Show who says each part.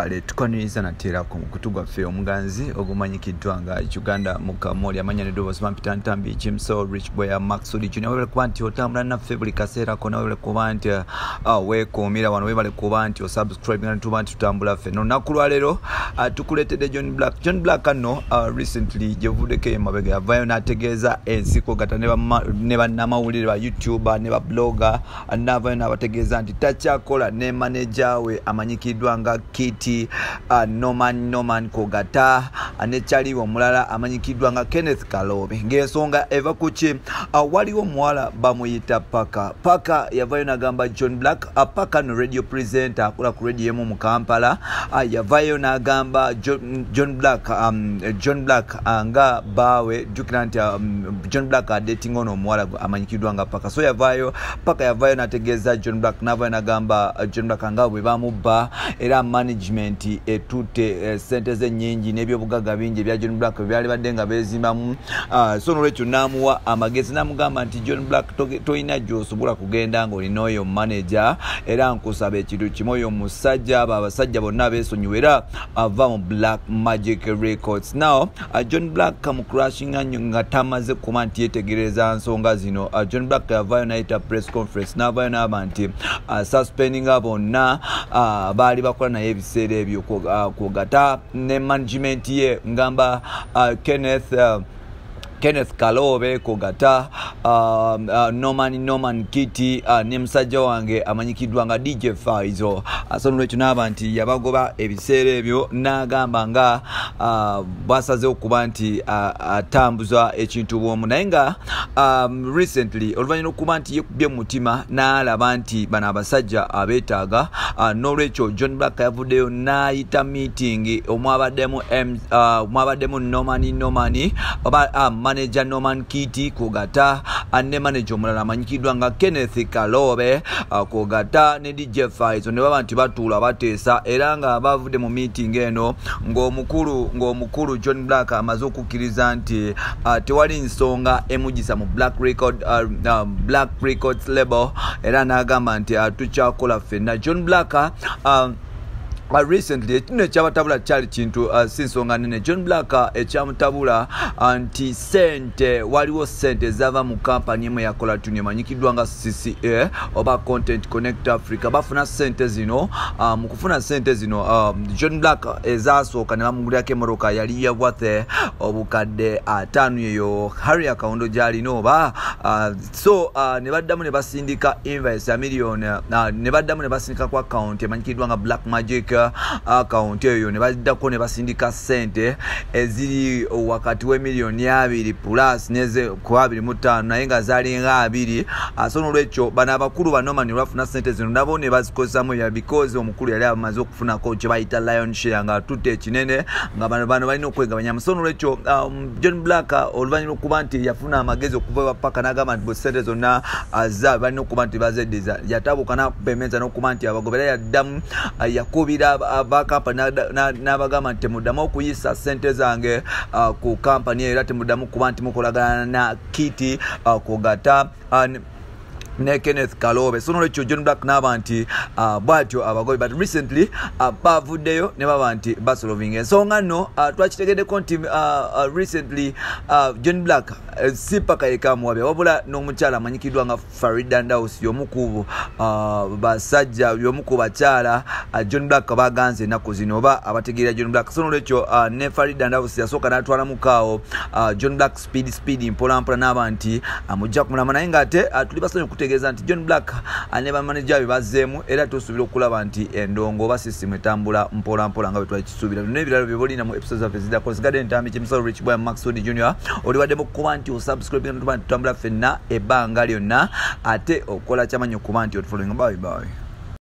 Speaker 1: kale tukwaniriza natera ku kutugwa fe omuganzi ogumanyikiddwa nga Uganda mukamoli amanya ne Dobozi Mampita Ntambi Jimso Rich Boy Maxudi Junior webale kuba nti otambula naffe buli kaseera kona webale kuba nti weekuumira wano webale kuba nti osubscribe nga tuba nti tutambula ffe n'olunaku lwa leero tukuleetedde John Black ano recently gyevuddeko emabega yavaayo n'ategeeza ensiko gata ne bannamawulire ba YouTuber ne ba blogger n'avaayo n'abategeeza nti takyakola ne manager we amanyikiddwa nga Kitty Norman Kogata nekyaliwo omulala amanyikiddwa nga Kenneth Kalobe ng'ensonga eva ku ki waliwo omuwala bamuyita Paka yavaayo n'agamba John Black Paka no radio presenter akola ku radio emu mu Kampala yavaayo n'agamba John Black nga bawe jukira nti John Black dating ono omuwala amanyikiddwa nga Paka so Paka yavaayo n'ategeeza John Black n'avaayo n'agamba John Black nga bwe bamubba era management etute sente ze nnyingi n'ebyobugagga bingi ebya John Black byali badde nga beezimbamu so n'olwekyo n'amuwa amagezi n'amugamba nti John Black toyina gy'osobola kugenda ng'olina oyo manager era nkusaba ekintu kimu oyo musajja abasajja bonna beesonyiwa era ava mu Black Magic Records. Now John Black mu crashing nga tamaze kuba nti yetegereza nsonga zino John Black yavaayo n'ayita press conference n'avaayo n'aba nti suspendinga bonna baali bakola naye ebiseera ebyo Kogata ne management ye ngamba Kenneth Kalobe Kogata Norman Kitty ne musajja wange amanyikiddwa nga DJ Faizo so n'olwekyo n'aba nti yabagoba ebiseera ebyo n'agamba nga basaze okuba nti atambuza ekintu bwomu naye nga recently oluvannyuma okuba nti yekubye mu mutima n'alaba nti bano abasajja abeetaaga n'olwekyo John Black yavuddeyo n'ayita meeting omwabaddemu Norman oba manager Norman Kitty Kogata ne manager omulala amanyikiddwa nga Kenneth Kalobe Kogata ne DJ Faizo ne baba nti batuula bateesa era nga bavudde mu meeting eno ng'omukulu John Black amaze okukkiriza nti tewali nsonga emugisa mu Black Records label era n'agamba nti tukyakola ffenna John Black recently ekino ekyabatabula kyali kintu si nsonga nene John Black ekyamutabula nti waliwo sente zava mu kampani emu yakola tuni emanyikiddwa nga CCA oba Content Connect Africa bafuna sente zino mu kufuna sente zino John Black ezasooka ne bamugulirako emmotoka yali yabwathe obukadde 5 eyo Harrier Kawondo gy'alina oba so ne baddamu ne basindika invoice ya million ne baddamu ne basindika ku account emanyikiddwa nga Black Magic account eyo ne baddako ne basindika sente eziri wakati we million 2 plus neze ku 25 naye nga zaali nga 2 so n'olwekyo bano abakulu ba Norman bafuna sente zino nabo ne bazikozamu ya because omukulu yali amaze okufunako kye bayita lion share nga tutte ekinene nga bano balina okwegabanya so n'olwekyo John Black oluvannyuma okuba nti yafuna amagezi okuva Paka n'agamba nti sente zonna balina okuba nti bazeddiza yatabuka n'akubemeza n'okuba nti abagobera yaddamu yakubira abakampani n'abagamba nti temuddamu okuyisa sente zange ku kampani era temuddamu kuba nti mukolagana na Kitty Kogata ne Kenneth Kalobe so n'olwekyo John Black n'aba nti bwatyo abagobe but recently bavuddeyo ne baba nti basolving ensonga nno twakitegeddeko nti recently John Black si Paka yekamuwabya wabula n'omukyala amanyikiddwa nga Farida Ndawusi y'omu ku basajja y'omu ku bakyala John Black baganze ennaku zino oba abategeera John Black so n'olwekyo ne Farida Ndawusi yasooka n'atwala mukaawo John Black speed mpolampola n'aba nti amujja kumulama naye ng'ate tuli basonyi okutegeeza nti John Black ne bamanager be bazzeemu era tusuubira okulaba nti endongo oba system etambula mpolampola nga bwe twakisuubira n'ebiralo bye bolina mu episodes zaffe ziddako nsigadde Ntambi Jimso Rich Boy Maxudi Junior oliwadde mu kuba nti osubscribe nga tutambula ffenna ebbanga lyonna ate okola kyamanyi okuba nti otufollowing bye